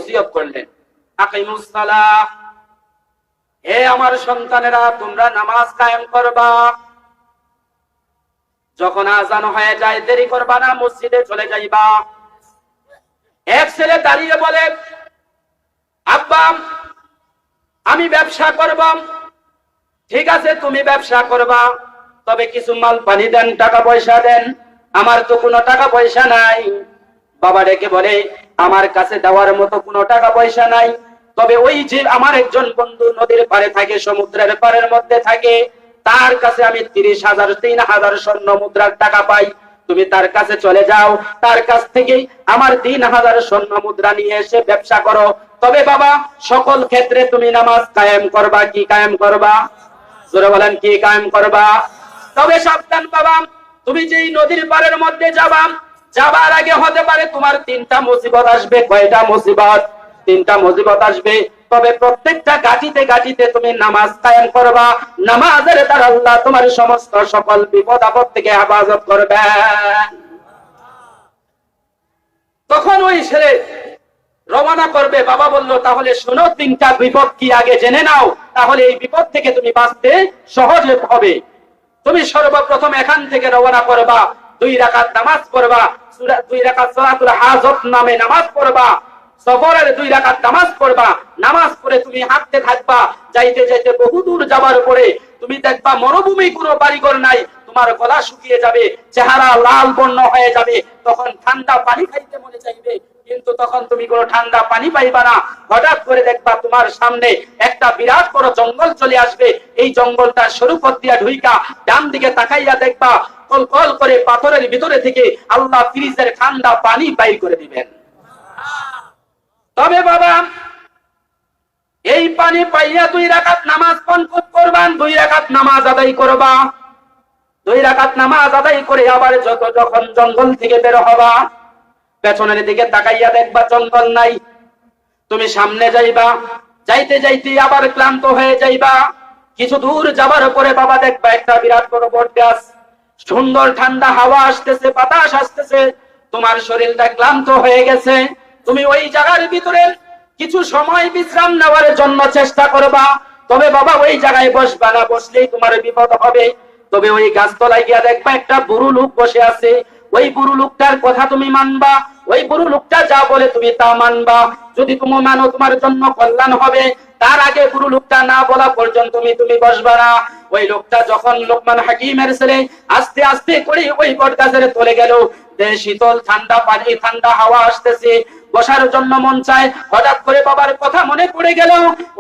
ওসিয়ত করলেন, আকিমুস সালাহ, হে আমার সন্তানেরা তোমরা নামাজ কায়েম করবা। যখন আযান হয়ে যায় দেরি করবা না, মসজিদে চলে যাইবা। এক ছেলে দাঁড়িয়ে বলে, আব্বা আমি ব্যবসা করব। ঠিক আছে তুমি ব্যবসা করবা, তবে কিছু মাল পানি দেন, টাকা পয়সা দেন। আমার তো কোনো টাকা পয়সা নাই। বাবা ডেকে বলে, আমার কাছে দেওয়ার মতো কোনো টাকা পয়সা নাই, তবে ওই যে আমার একজন বন্ধু নদীর পারে থাকে, সমুদ্রের পারের মধ্যে থাকে, তার কাছে আমি ৩০০০ স্বর্ণ মুদ্রার টাকা পাই। তুমি তার কাছে চলে যাও, তার কাছ থেকে আমার ৩০০০ স্বর্ণ মুদ্রা নিয়ে এসে ব্যবসা করো। তবে বাবা সকল ক্ষেত্রে তুমি নামাজ কায়েম করবা। কি কায়েম করবা? জোরে বলেন, কি কায়েম করবা? তবে সাবধান বাবা, তুমি যেই নদীর পারের মধ্যে যাবা, যাবার আগে হতে পারে তোমার ৩টা মুসিবত আসবে। কয়টা মুসিবত? ৩টা মুসিবত আসবে। তবে প্রত্যেকটা গাটিতে গাটিতে তুমি নামাজ কায়েম করবা। নামাজের দ্বারা আল্লাহ তোমার সমস্ত সকল বিপদ আপদ থেকে হেফাজত করবেন। তখন ওই ছেলে রওনা করবে। বাবা বলল, তাহলে শোনো ৩টা বিপদ কি আগে জেনে নাও, তাহলে এই বিপদ থেকে তুমি বাঁচতে সহজ হবে। তুমি সর্বপ্রথম এখান থেকে রওনা করবা, 2 রাকাত নামাজ পড়বা, 2 রাকাত সালাতুল হাজত নামে নামাজ পড়বা, সফরের 2 রাকাত নামাজ পড়বা। নামাজ পড়ে তুমি হাঁটতে থাকবা। যাইতে যাইতে বহু দূর যাবার পরে তুমি দেখবা মরুভূমি, কোনো বাড়িঘর নাই, তোমার গলা শুকিয়ে যাবে, চেহারা লাল বর্ণ হয়ে যাবে। তখন ঠান্ডা পানি খাইতে মনে চাইবে, কিন্তু তখন তুমি কোনো ঠান্ডা পানি পাইবা না। হঠাৎ করে দেখবা তোমার সামনে একটা বিরাট বড় জঙ্গল চলে আসবে। এই জঙ্গলটা সরু পথ দিয়া ঢুইকা ডান দিকে তাকাইয়া দেখবা কল কল করে পাথরের ভিতরে থেকে আল্লাহ ফ্রিজের ঠান্ডা পানি বাইর করে দিবেন। তবে বাবা এই পানি পাইয়া 2 রাকাত নামাজ করবান, 2 রাকাত নামাজ আদায় করবা। 2 রাকাত নামাজ আদায় করে আবার যখন জঙ্গল থেকে বের হবা, পেছনের দিকে তাকাইয়া দেখবা জঙ্গল নাই। তুমি সামনে যাইবা, যাইতে যাইতে আবার ক্লান্ত হয়ে যাইবা। কিছু দূর যাবার পরে বাবা দেখবা একটা বিরাট বড় বট গাছ, সুন্দর ঠান্ডা হাওয়া আসতেছে, বাতাস আসতেছে, তোমার শরীরটা ক্লান্ত হয়ে গেছে। তুমি ওই জায়গার ভিতরে কিছু সময় বিশ্রাম নেওয়ার জন্য চেষ্টা করবা। তবে বাবা ওই জায়গায় বসবা না, বসলেই তোমার বিপদ হবে। তবে ওই গাছতলায় গিয়া দেখবা একটা বুড়ো লোক বসে আছে। ওই বুড়ো লোকটার কথা তুমি মানবা, ওই বুড়ো লোকটা যা বলে তুমি তা মানবা। যদি তুমি মানো তোমার জন্য কল্যাণ হবে। তার আগে বুড়ো লোকটা না বলা পর্যন্ত তুমি বসবা না। ওই লোকটা যখন লোকমান হাকিমের ছেলে আস্তে আস্তে করে ওই বট গাছের তলে গেল, শীতল ঠান্ডা পানি, ঠান্ডা হাওয়া আসতেছে, বসার জন্য মন চায়। হঠাৎ করে বাবার কথা মনে পড়ে গেল,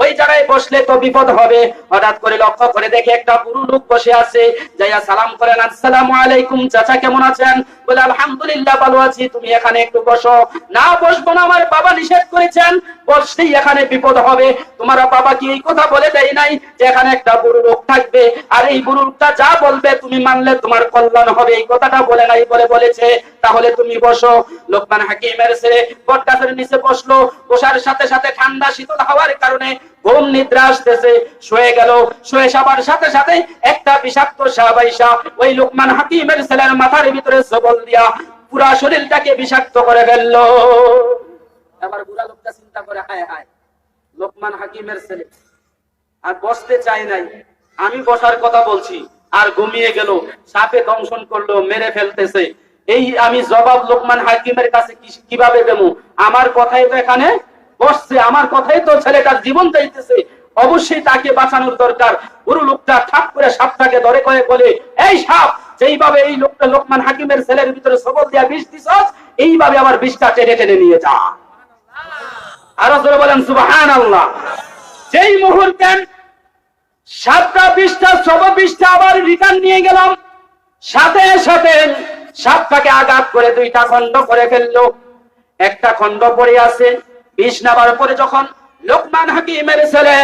ওই জায়গায় বসলে তো বিপদ হবে। হঠাৎ করে লক্ষ্য করে দেখে একটা বুড়ো লোক বসে আছে। যাইয়া সালাম করেন, আসসালামু আলাইকুম চাচা, কেমন আছেন? বলে আলহামদুলিল্লাহ ভালো আছি, তুমি এখানে একটু বসো। না বসবো না, আমার বাবা নিষেধ করেছেন, বসলেই এখানে বিপদ হবে। তোমার বাবা কি এই কথা বলে দেয় নাই যে এখানে একটা বুড়ো লোক থাকবে, আর এই বুড়ো লোকটা যা বলবে তুমি মানলে তোমার কল্যাণ হবে? এই কথাটা বলে নাই, বলেছে তাহলে তুমি বসো। লোকমান হাকিমের ছেলে বট গাছের নিচে বসলো। বসার সাথে সাথে ঠান্ডা শীতল হাওয়ার কারণে ঘুম নিদ্রা আসতেছে, শুয়ে গেল। শুয়ে যাবার সাথে সাথে একটা বিষাক্ত সাপ আইসা ওই লোকমান হাকিমের ছেলের মাথার ভিতরে সবল দিয়া পুরা শরীরটাকে বিষাক্ত করে ফেললো। আবার বুড়া লোকটা চিন্তা করে, হায় হায়, লোকমান হাকিমের ছেলে আর বসতে চাই নাই, আমি বসার কথা বলছি, আর ঘুমিয়ে গেল, সাপে দংশন করলো, মেরে ফেলতেছে। এই আমি জবাব লোকমান হাকিমের কাছে কিভাবে দেবো? আমার কথাই তো এখানে বসছে, আমার কথাই তো ছেলেটার জীবন চাইতেছে, অবশ্যই তাকে বাঁচানোর দরকার। বুড়ো লোকটা ঠাপ করে সাপটাকে ধরে করে বলে, এই সাপ, যেইভাবে এই লোকটা লোকমান হাকিমের ছেলের ভিতরে সবল দিয়া বিষ দিছস, এইভাবে আমার বিষটা টেনে টেনে নিয়ে যা। আরো জোরে বলেন সুবহানাল্লাহ। যেই মুহূর্তে সাপটা বিষটা আবার রিটার্ন নিয়ে গেলাম, সাথে সাথে সাপটাকে আঘাত করে 2টা খণ্ড করে ফেললো। একটা খণ্ড পড়ে আছে। বিষ নেবার পরে যখন লোকমান হাকিমের ছেলে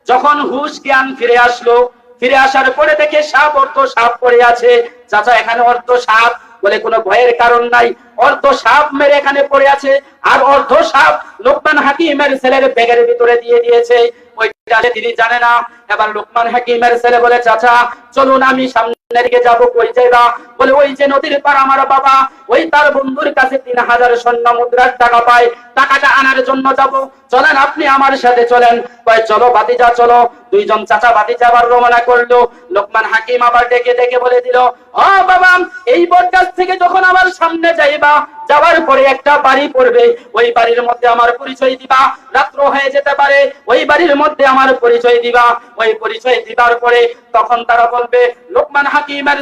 যখন হুশ জ্ঞান ফিরে আসলো, ফিরে আসার পরে দেখে সাপ, অর্ধ সাপ পড়ে আছে। চাচা এখানে অর্ধ সাপ? বলে কোনো ভয়ের কারণ নাই, অর্ধ সাপ মেরে এখানে পড়ে আছে, আর অর্ধ সাপ লোকমান হাকিমের ছেলের ব্যাগের ভিতরে দিয়ে দিয়েছে। ওইটা তিনি জানে না। এবার লোকমান হাকিমের ছেলে বলে, চাচা চলুন আমি সামনে দিকে যাবো, কই যাইবা? বলে ওই যে নদীর পার আমার বাবা, ওই তার বন্ধুর কাছে 3000 স্বর্ণ মুদ্রার টাকা পায়, টাকাটা আনার জন্য যাব। চলেন আপনি আমার সাথে চলেন। কয় চলো ভাতিজা চলো। দুইজন চাচা ভাতিজা আবার রওনা করলো। লোকমান হাকিম আবার ডেকে ডেকে বলে দিল, ও বাবা, এই বটগাছ থেকে যখন আমার সামনে যাইবা, যাওয়ার পরে একটা বাড়ি পড়বে, ওই বাড়ির মধ্যে আমার পরিচয় দিবা। রাত্র হয়ে যেতে পারে, ওই বাড়ির মধ্যে আমার পরিচয় দিবা। ওই পরিচয় দিবার পরে তখন তারা বলবে, লোকমান হাকিমের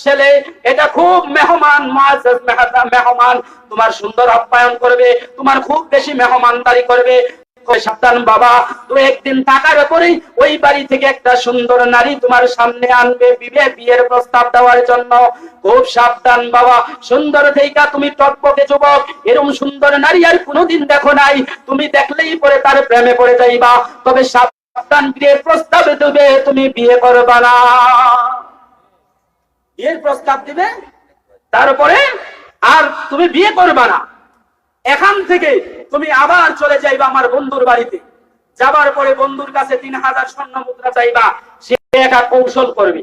ছেলে এটা খুব মেহমান, মুআজ্জাজ মেহমান, তোমার সুন্দর আপ্যায়ন করবে, তোমার খুব বেশি মেহমানদারি করবে। সাবধান বাবা, তো একদিন থাকার পরেই ওই বাড়ি থেকে একটা সুন্দর নারী তোমার সামনে আনবে বিয়ের প্রস্তাব দেওয়ার জন্য। খুব সাবধান বাবা, সুন্দর থেইকা তুমি টকবকে যুবক, এরকম সুন্দর নারী আর কোনোদিন দেখো নাই, তুমি দেখলেই পরে তার প্রেমে পড়ে যাইবা। তবে সাবধান, বিয়ের প্রস্তাব দেবে, তুমি বিয়ে করবা না। বিয়ের প্রস্তাব দিবে, তারপরে আর তুমি বিয়ে করবা না। এখান থেকে তুমি আবার চলে যাইবা আমার বন্ধুর বাড়িতে। যাবার পরে বন্ধুর কাছে 3000 স্বর্ণ মুদ্রা চাইবা। সে একটা কৌশল করবে।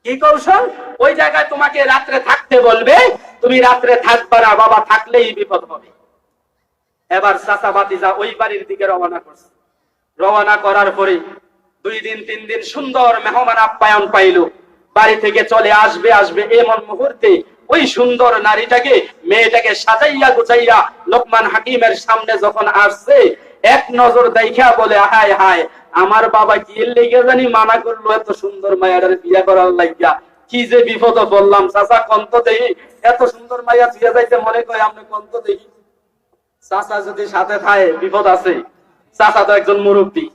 কি কৌশল? ওই জায়গায় তোমাকে রাত্রে থাকতে বলবে, তুমি রাত্রে থাকবা না বাবা, থাকলেই বিপদ হবে। এবার চাচা ভাতিজা ওই বাড়ির দিকে রওনা করছে। রওনা করার পরে 2 দিন 3 দিন সুন্দর মেহমান আপ্যায়ন পাইলো। বাড়ি থেকে চলে আসবে এমন মুহূর্তে ওই সুন্দর নারীটাকে, মেয়েটাকে সাজাইয়া গুছাইয়া লোকমান হাকিমের সামনে যখন আসছে, এক নজর দেখা বলে, হায় হায়, আমার বাবা কি লেগে জানি মানা করলো এত সুন্দর মায়ের বিয়ে করার লাগিয়া, কি যে বিপদ বললাম। চাচা কন্ত দেহি, এত সুন্দর মাইয়া ছুঁয়ে যাইতে মনে করে আপনি কন্ত দেহি। চাচা যদি সাথে থাকে বিপদ আছে। চাচা তো একজন মুরব্বী,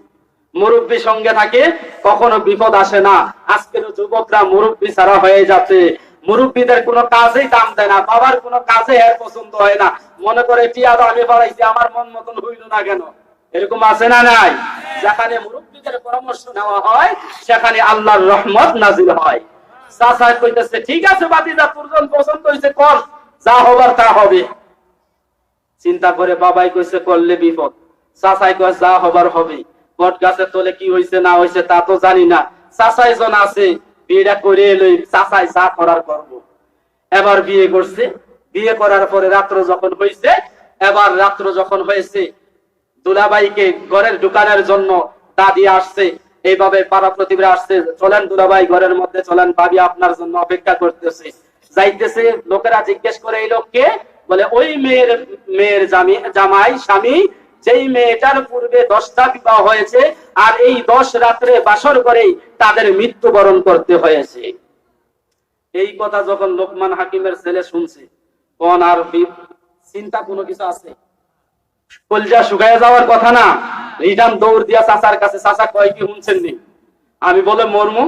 মুরব্বী সঙ্গে থাকে কখনো বিপদ আসে না। আজকের যুবকরা মুরব্বী ছাড়া হয়ে যাচ্ছে। মুরব্বীদের কোনো কাজেই দাম দেয় না, বাবার কোনো কাজে এর পছন্দ হয় না। মনে করে টিয়াদা আমি বাড়াইছি, আমার মন মতন হইল না কেন, এরকম আছে না নাই? যেখানে মুরব্বীদের পরামর্শ নেওয়া হয় সেখানে আল্লাহর রহমত নাজিল হয়। চাচা কইতেছে, ঠিক আছে বাতিজা, তোর জন পছন্দ হয়েছে, কর, যা হবার তা হবে। চিন্তা করে বাবাই কইছে করলে বিপদ, চাচাই কয় যা হবার হবে। বট গাছের তলে কি হয়েছে না হয়েছে তা তো জানি না, চাচাই জন আছে, বিয়েটা করে এলোই, চাচাই যা করার করব। এবার বিয়ে করছে। বিয়ে করার পরে রাত্র যখন হয়েছে, দুলাভাইকে ঘরের ঢুকানোর জন্য দাদি আসছে। এইভাবে পাড়া প্রতিবেশী আসছে, চলেন দুলাভাই ঘরের মধ্যে চলেন, ভাবি আপনার জন্য অপেক্ষা করতেছে। যাইতেছে, লোকেরা জিজ্ঞেস করে এই লোককে, বলে ওই মেয়ের জামাই স্বামী, যেই মেয়েটার পূর্বে 10টা বিবাহ হয়েছে, আর এই 10 রাত্রে বাসর করেই তাদের মৃত্যুবরণ করতে হয়েছে। এই কথা যখন লোকমান হাকিমের ছেলে শুনছে, কোন আর চিন্তা কোনো কিছু আছে? কলজা শুকায় যাওয়ার কথা না। রিটার্ন দৌড় দিয়া চাচার কাছে, চাচা কয় কি শুনছেন নি? আমি বলে মরমু।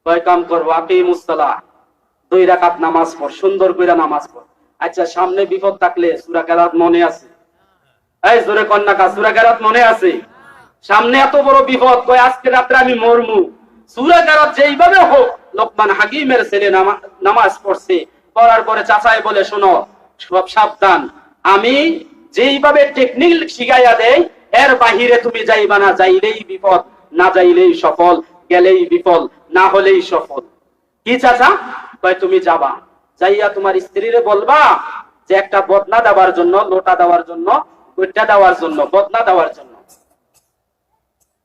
কয় কাম করবো, আপনি মুস্তালা 2 রাকাত নামাজ পড়, সুন্দর করে নামাজ পড়। আচ্ছা, সামনে বিপদ থাকলে সূরা কেরাত মনে আছে? এই জোরে কন্যা কা সূরা কেরাত মনে আছে? সামনে এত বড় বিপদ, কয় আজকে রাত্রে আমি মরমু। সূরা কেরাত যেইভাবে হোক লোকমান হাকিমের ছেলে নামাজ পড়ছে। পড়ার পরে চাচাই বলে, শোনো, সব সাবধান, আমি যেইভাবে টেকনিক শিখাইয়া দেই এর বাহিরে তুমি যাইবা না। যাইলেই বিপদ, না যাইলেই সফল, গেলেই বিফল, না হলেই সফল। কি চাচা? কয় তুমি যাবা, যাইয়া তোমার স্ত্রীরে বলবা যে একটা বদনা দেওয়ার জন্য, লোটা দেওয়ার জন্য, গুট্টা দেওয়ার জন্য, বদনা দেওয়ার জন্য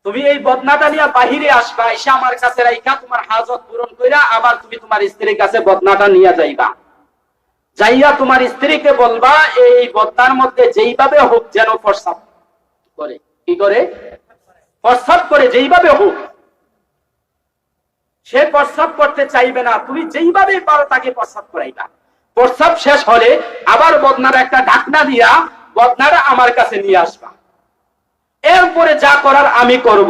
তুমি এই বদনাটা নিয়ে বাহিরে আসবা। এসে আমার কাছে রাইখা তোমার হাজত পূরণ কইরা আবার তুমি তোমার স্ত্রীর কাছে বদনাটা নিয়ে যাইবা। যাইয়া তোমার স্ত্রীকে বলবা এই বদনার মধ্যে যেইভাবে হোক যেন প্রস্রাব করে। কি করে? প্রস্রাব করে, যেইভাবে হোক। সে প্রস্রাব করতে চাইবে না, তুমি যেইভাবে পারো তাকে প্রস্রাব করাইবা। প্রস্রাব শেষ হলে আবার বদনার একটা ঢাকনা দিয়া বদনাটা আমার কাছে নিয়ে আসবা। এরপরে যা করার আমি করব।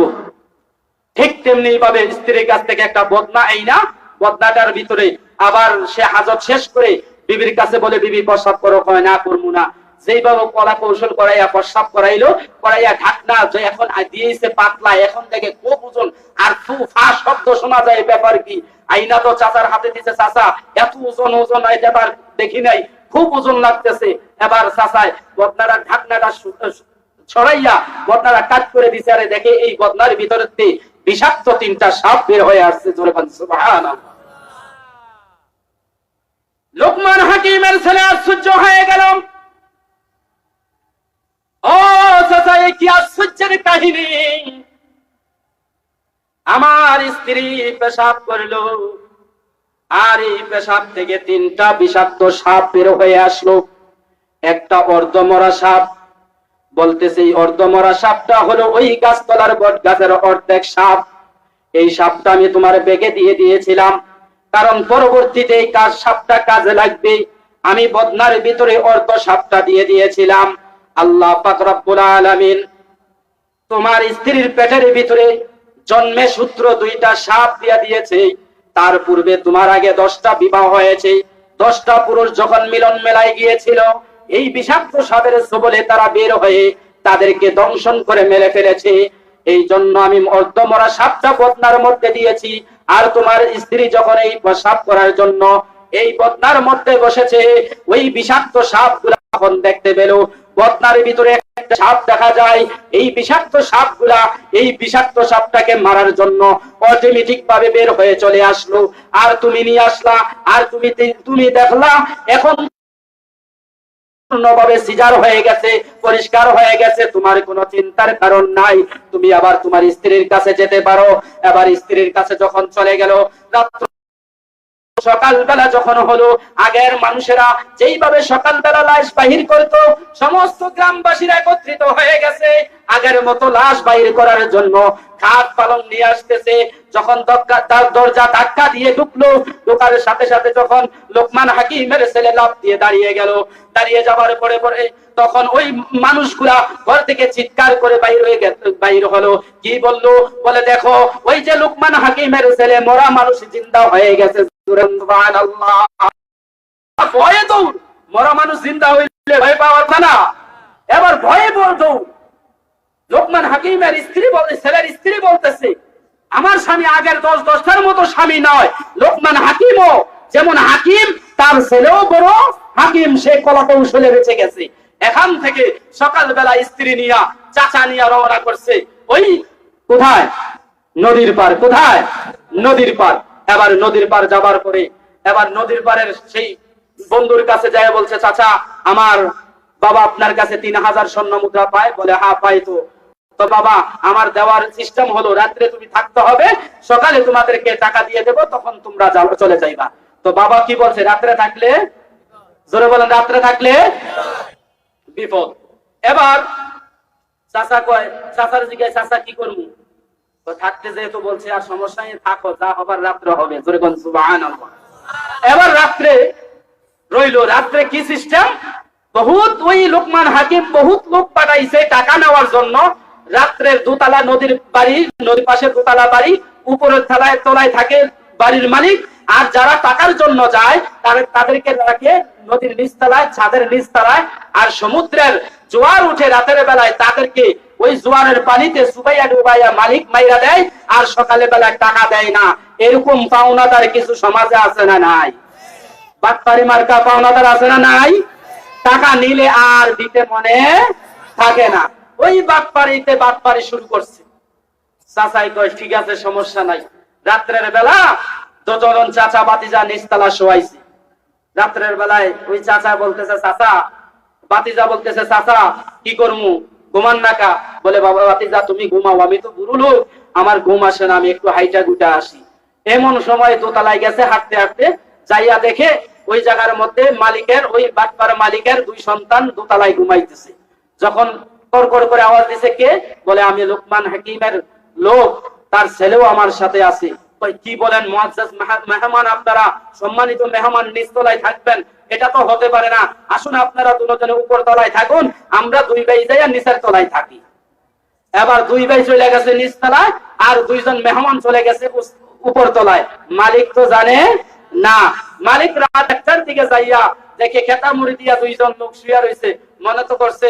ঠিক তেমনি ভাবে স্ত্রীর কাছ থেকে একটা বদনা আইনা বদনাটার ভিতরে আবার সে হাজত শেষ করে বিবির কাছে বলে, বিবি প্রস্রাব করো। কয় না, করবো না। যেইভাবে কলা কৌশল করাইয়া প্রস্রাব করাইলো, করাইয়া ঢাকনা যে এখন দিয়েছে পাতলা, এখন থেকে খুব ওজন, আর ফা শব্দ শোনা যায়। ব্যাপার কি? আইনা তো চাচার হাতে দিছে, চাচা এত ওজন ব্যাপার দেখি নাই, খুব ওজন লাগতেছে। এবার চাচায় বদনাটা ঢাকনাটা ছড়াইয়া বদনাটা কাট করে দিছে। আরে দেখে এই বদনার ভিতরে বিষাক্ত 3টা সাপ বের হয়ে আসছে। জোরে বলেন সুবহানাল্লাহ। লোকমান হাকিমের ছেলে আশ্চর্য হয়ে গেল। ও চাচা, এ কি আশ্চর্যের কাহিনী! আমার স্ত্রী পেশাব করলো, আর এই পেশাব থেকে 3টা বিষাক্ত সাপ বের হয়ে আসলো। একটা অর্ধমরা সাপ। বলতেছে এই অর্ধমরা সাপটা হলো ওই গাছতলার বট গাছের অর্ধেক সাপ। এই সাপটা আমি তোমার বেগে দিয়ে দিয়েছিলাম, কারণ পরবর্তীতে এই সাপটা কাজে লাগবে। আমি বদনার ভিতরে অর্ধ সাপটা দিয়ে দিয়েছিলাম। আল্লাহ পাক রব্বুল আলামিন তোমার স্ত্রীর পেটের ভিতরে জন্মে সূত্র 2টা সাপ দিয়ে দিয়েছে। তার পূর্বে তোমার আগে 10টা বিবাহ হয়েছে। 10টা পুরুষ যখন মিলন মেলায় গিয়েছিল, এই বিষাক্ত সাপের ছোবলে তারা বের হয়ে তাদেরকে দংশন করে মেরে ফেলেছে। এই জন্য আমি অর্ধমরা সাপটা বদনার মধ্যে দিয়েছি। আর তোমার স্ত্রী যখন এই প্রসাব করার জন্য এই বদনার মধ্যে বসেছে, ওই বিষাক্ত সাপগুলা যখন দেখতে পেল বদনার ভিতরে একটা সাপ দেখা যায়, এই বিষাক্ত সাপগুলা এই বিষাক্ত সাপটাকে মারার জন্য অটোমেটিক ভাবে বের হয়ে চলে আসলো। আর তুমি নিয়ে আসলা, আর তুমি দেখলা এখন ভাবে সিজার হয়ে গেছে, পরিষ্কার হয়ে গেছে, তোমার কোনো চিন্তার কারণ নাই। তুমি আবার তোমার স্ত্রীর কাছে যেতে পারো। এবার স্ত্রীর কাছে যখন চলে গেল, রাত্র সকালবেলা যখন হলো, আগের মানুষেরা যেইভাবে সকালবেলা লাশ বাহির করতো, সমস্ত গ্রামবাসীরা একত্রিত হয়ে গেছে আগের মতো লাশ বাহির করার জন্য। খাট পালং নিয়ে আসতেছে। যখন তার দরজা ধাক্কা দিয়ে ঢুকলো, ঢোকার সাথে সাথে যখন লোকমান হাকিমের ছেলে লাফ দিয়ে দাঁড়িয়ে গেল, দাঁড়িয়ে যাবার পরে পরে তখন ওই মানুষগুলা ঘর থেকে চিৎকার করে বাইর হলো। কি বললো? বলে দেখো, ওই যে লোকমান হাকিমের ছেলে মরা মানুষ জিন্দা হয়ে গেছে। সুবহানাল্লাহ। ভয়ে দৌড়। মরা মানুষ জিন্দা হইলে ভয় পাওয়ার না। এবার ভয়ে দৌড়। লোকমান হাকিমের ছেলের স্ত্রী বলতেছে, আমার স্বামী আগের 10-10টার মতো স্বামী নয়। লোকমান হাকিমও যেমন হাকিম, তার ছেলেও বড় হাকিম। সে কলা কৌশলে বেঁচে গেছে। এখান থেকে সকালবেলা স্ত্রী নিয়া চাচা নিয়া রওনা করছে ওই কোথায়? নদীর পার। কোথায়? নদীর পার। এবার নদীর পার যাবার পরে এবার নদীর পারের সেই বন্ধুর কাছে যায়, বলছে চাচা, আমার বাবা আপনার কাছে 3000 স্বর্ণ মুদ্রা পায়। বলে হ্যাঁ পাই। তো বাবা, আমার দেওয়ার সিস্টেম হলো রাত্রে তুমি থাকতে হবে, সকালে তোমাদেরকে টাকা দিয়ে দেবো, তখন তোমরা চলে যাইবা। তো বাবা কি বলছে? রাত্রে থাকলে, জোরে বলেন, রাত্রে থাকলে বিপদ। এবার চাচা কয়, চাচার জিজ্ঞাসা, চাচা কি করবো? তো থাকতে যেহেতু বলছে, আর সমস্যা নেই, থাকো, যা হবার রাত্রে হবে। জোরে বলেন সুবহানাল্লাহ। এবার রাত্রে রইলো। রাত্রে কি সিস্টেম? বহুত ওই লোকমান হাকিম বহুত লোক পাঠাইছে টাকা নেওয়ার জন্য। রাত্রের দোতলা নদীর বাড়ি, নদীর পাশে দোতলা বাড়ি, উপরের তলায় থাকে বাড়ির মালিক। আর যারা টাকার জন্য যায় তাদেরকে রাখে নদীর নিচতলায়, ছাদের নিচতলায়। আর সমুদ্রের জোয়ার উঠে রাতের বেলায় তাদেরকে ওই জোয়ারের পানিতে সুবাইয়া ডুবাইয়া মালিক মাইরা দেয়, আর সকালে বেলায় টাকা দেয় না। এরকম পাওনাদার কিছু সমাজে আছে না নাই? বাটপারি মার্কা পাওনাদার আছে না নাই? টাকা নিলে আর দিতে মনে থাকে না। ওই বাটপারি শুরু করছে। চাচাই কয়, ঠিক আছে, সমস্যা নাই। রাত্রের বেলা দুজন চাচা বাতিজা নিচতলা শোয়াইছে। রাত্রের বেলায় ওই চাচা বলতেছে, চাচা, বাতিজা বলতেছে, চাচা কি করমু? ঘুমান নাকা? বলে বাবা বাতিজা তুমি ঘুমাও, আমি তো বুড়ো লোক, আমার ঘুম আসে না, আমি একটু হাইটা গুটা আসি। এমন সময় দোতলায় গেছে, হাঁটতে হাঁটতে যাইয়া দেখে ওই জায়গার মধ্যে মালিকের, ওই বাটপার মালিকের 2 সন্তান দোতলায় ঘুমাইতেছে। যখন কড়কড় করে আওয়াজ দিছে, কে? বলে আমি লোকমান হাকিমের লোক, তার ছেলেও আমার সাথে আছে। কি বলেন? মুআজ্জাজ মেহমান, আপনারা সম্মানিত মেহমান নিচতলায় থাকবেন? এটা তো হতে পারে না। আসুন আপনারা দুজনে উপর তলায় থাকুন, আমরা 2 ভাই যাইয়া নিচের তলায় থাকি। এবার 2 ভাই চলে গেছে নিচতলায়, আর 2 জন মেহমান চলে গেছে উপর তলায়। মালিক তো জানে না। মালিক রাত 1টার দিকে যাইয়া দেখে খেতা মুড়ি দিয়া 2 জন লোক শুয়ে রয়েছে। মনে তো করছে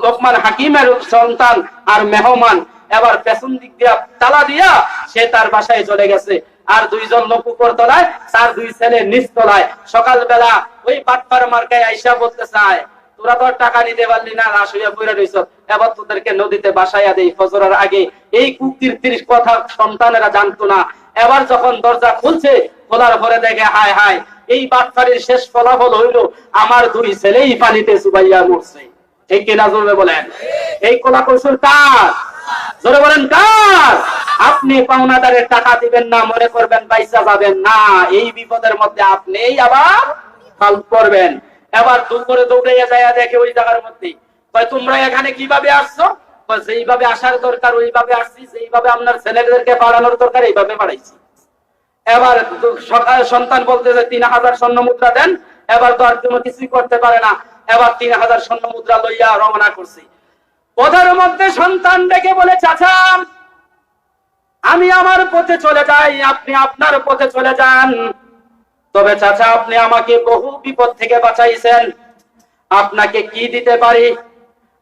লোকমান হাকিমের সন্তান আর মেহমান। এবার পেছন দিক দিয়া তালা দিয়া সে তার বাসায় চলে গেছে। আর 2 জন লোক উপর তলায়, তার 2 ছেলে নিচ তলায়। সকালবেলা ওই বাটপার মার্কায় আইসা বলতে চায়, তোরা তো টাকা নিতে পারলি না, লাশ হইয়া পড়ে রইছ, এবার তোদেরকে নদীতে বাসাইয়া দেই ফজরের আগে। এই কুকীর্তির কথা সন্তানেরা জানতো না। এবার যখন দরজা খুলছে, খোলার পরে দেখে হায় হায়, এই বাটপাড়ির শেষ ফলাফল হইল আমার 2 ছেলেই পানিতে চুবাইয়া মরছে। ঠিক কিনা জোরে বলেন? এই কলা কৌশল কার? জোরে বলেন কার? আপনি পাওনাদারের টাকা দিবেন না, মনে করবেন পয়সা যাবেন না, এই বিপদের মধ্যে আপনিই আবার ফাল করবেন। এবার দুপুরে দৌড়ে যায় দেখে ওই জায়গার মধ্যে, তোমরা এখানে কিভাবে আসছো? যেইভাবে আসার দরকার ওইভাবে আসছি, যেইভাবে আপনার ছেলেদেরকে পাঠানোর দরকার এইভাবে পাঠাইছি। এবার সকালে সন্তান বলতেছে 3000 স্বর্ণ মুদ্রা দেন। এবার তো আর কোনো কিছুই করতে পারে না, এবার 3000 স্বর্ণ মুদ্রা লইয়া রওনা করছি। ওদের মধ্যে সন্তান ডেকে বলে, চাচা আমি আমার পথে চলে যাই, আপনি আপনার পথে চলে যান। তবে চাচা আপনি আমাকে বহু বিপদ থেকে বাঁচাইছেন, আপনাকে কি দিতে পারি?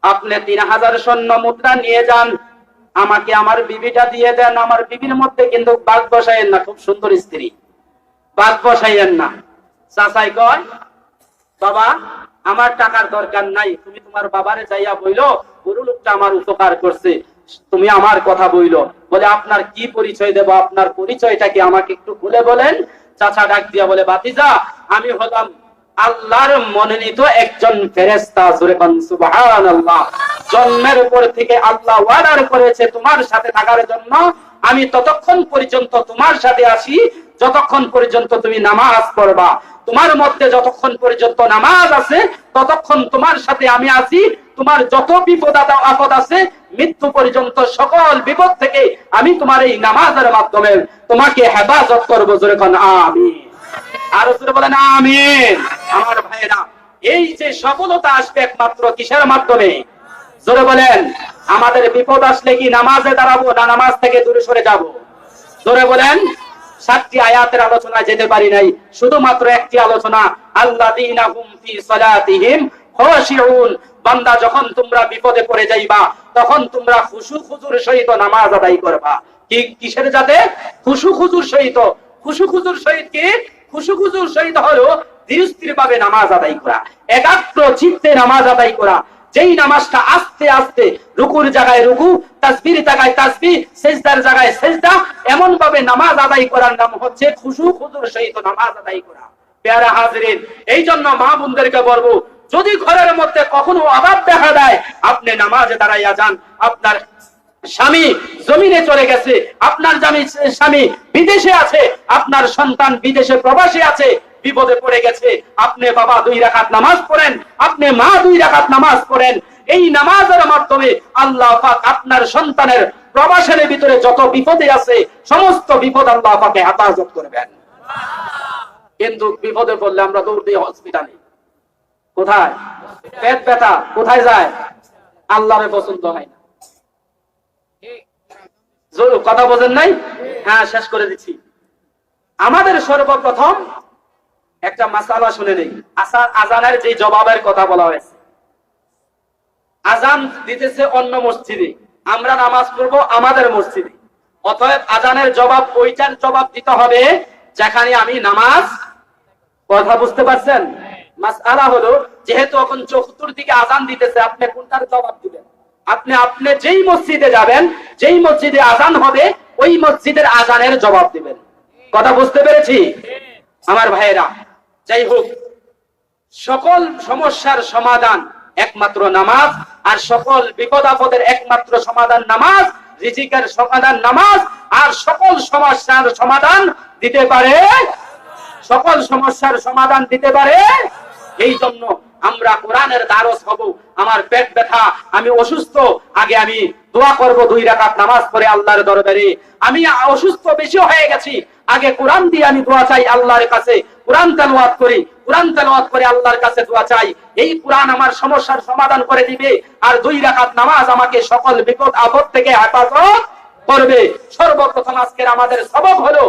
আপনি 3000 স্বর্ণ মুদ্রা নিয়ে যান, আমাকে আমার বিবিটা দিয়ে দেন। আমার বিবির মধ্যে কিন্তু বাদ বসাইয়েন না, খুব সুন্দর স্ত্রী, বাদ বসাইয়েন না। চাচাই কয়, বাবা আমার টাকার দরকার নাই, তুমি তোমার বাবারে যাইয়া বইলো গরু লোকটা আমার উপকার করছে, তুমি আমার কথা বইলো। বলে আপনার কি পরিচয় দেব, আপনার পরিচয়টা কি আমাকে একটু খুলে বলেন। চাচা ডাক দিয়া বলে, ভাতিজা আমি হলাম আল্লাহর মনোনীত একজন ফেরেশতা। সুবহানাল্লাহ। জন্মের পর থেকে আল্লাহ ওয়াদা করেছে তোমার সাথে থাকার জন্য। আমি ততক্ষণ পর্যন্ত তোমার সাথে আসি যতক্ষণ পর্যন্ত তুমি নামাজ পড়বা। তোমার মধ্যে যতক্ষণ পর্যন্ত নামাজ আছে ততক্ষণ তোমার সাথে আমি আছি। তোমার যত বিপদ আপদ আছে মৃত্যু পর্যন্ত সকল বিপদ থেকে আমি তোমার এই নামাজের মাধ্যমে তোমাকে হেফাজত করবো। জোরে কোন আমিন। আরো জোরে বলেন আমিন। আমার ভাইরা, এই যে সফলতা আসবে একমাত্র কিসের মাধ্যমে? জোরে বলেন। আমাদের বিপদ আসলে কি নামাজে দাঁড়াবো না নামাজ থেকে দূরে সরে যাব? জোরে বলেন। 7টি আয়াতের আলোচনায় যেতে পারি নাই, শুধুমাত্র একটি আলোচনা, আল্লাযীনা হুম ফি সালাতিহিম খাশিউন। বান্দা যখন তোমরা বিপদে পড়ে যাইবা তখন তোমরা খুশু খুজুর সহিত নামাজ আদায় করবা। কি কিসের যাতে? খুশু খুজুর সহিত। খুশু খুজুর সহিত কি? খুশু খুজুর সহিত হলো ধীরস্থির ভাবে নামাজ আদায় করা, একাগ্র চিত্তে নামাজ আদায় করা। যেই নামাজটা আস্তে আস্তে, রুকুর জায়গায় রুকু, তাসবির জায়গায় তাসবিহ, সিজদার জায়গায় সিজদা, এমন ভাবে নামাজ আদায় করার নাম হচ্ছে খুশু খুজুর সহিত নামাজ আদায় করা। প্যারা হাজরিন, এই জন্য মা বোনদেরকে বলবো, যদি ঘরের মধ্যে কখনো অভাব দেখা দেয় আপনি নামাজে দাঁড়াইয়া যান। আপনার স্বামী জমিনে চলে গেছে, আপনার স্বামী বিদেশে আছে, আপনার সন্তান বিদেশে প্রবাসী আছে, বিপদে পড়ে গেছে, আপনি বাবা 2 রাকাত নামাজ পড়েন, আপনি মা 2 রাকাত নামাজ পড়েন। এই নামাজের মাধ্যমে আল্লাহ পাক আপনার সন্তানের প্রবাসের ভিতরে যত বিপদে আছে সমস্ত বিপদ আল্লাহ পাকে হেফাজত করবেন। কিন্তু বিপদে পড়লে আমরা দৌড় দিই হসপিটালে। কোথায়? পেট ব্যথা কোথায় যায়? আল্লাহরে পছন্দ হয় না। কথা বোঝেন নাই? হ্যাঁ, শেষ করে দিচ্ছি। আমাদের সর্বপ্রথম একটা মাসালা শুনে নেই। আজানের যে জবাবের কথা বলা হয়েছে, আজান দিতেছে অন্য মসজিদে, আমরা নামাজ পড়বো আমাদের মসজিদে। অতএব আজানের জবাব ওইটার জবাব দিতে হবে যেখানে আমি নামাজ। কথা বুঝতে পারছেন? মাসআলা হলো, যেহেতু এখন চতুর্দিকে আজান দিতেছে, আপনি কোনটার জবাব দিবেন? আপনি যেই মসজিদে যাবেন, যেই মসজিদে আজান হবে ওই মসজিদের আজানের জবাব দিবেন। কথা বুঝতে পেরেছি আমার ভাইয়েরা? যাই হোক, সকল সমস্যার সমাধান একমাত্র নামাজ, আর সকল বিপদ আপদের একমাত্র সমাধান নামাজ, রিজিকের সমাধান নামাজ, আর সকল সমস্যার সমাধান দিতে পারে, সকল সমস্যার সমাধান দিতে পারে। এই জন্য আমরা কোরআনের দ্বারস্থ হব। আমার পেট ব্যথা, আমি অসুস্থ, আগে আমি দোয়া করব 2 রাকাত নামাজ পড়ে আল্লাহর দরবারে। আমি অসুস্থ বেশি হয়ে গেছি, আগে কোরআন দিয়ে আমি দোয়া চাই আল্লাহর কাছে, কোরআন তেলাওয়াত করি, কোরআন তেলাওয়াত করে আল্লাহর কাছে দোয়া চাই। এই কোরআন আমার সমস্যার সমাধান করে দিবে, আর 2 রাকাত নামাজ আমাকে সকল বিপদ আপদ থেকে হেফাজত করবে। সর্বপ্রথম আজকের আমাদের সবক হলো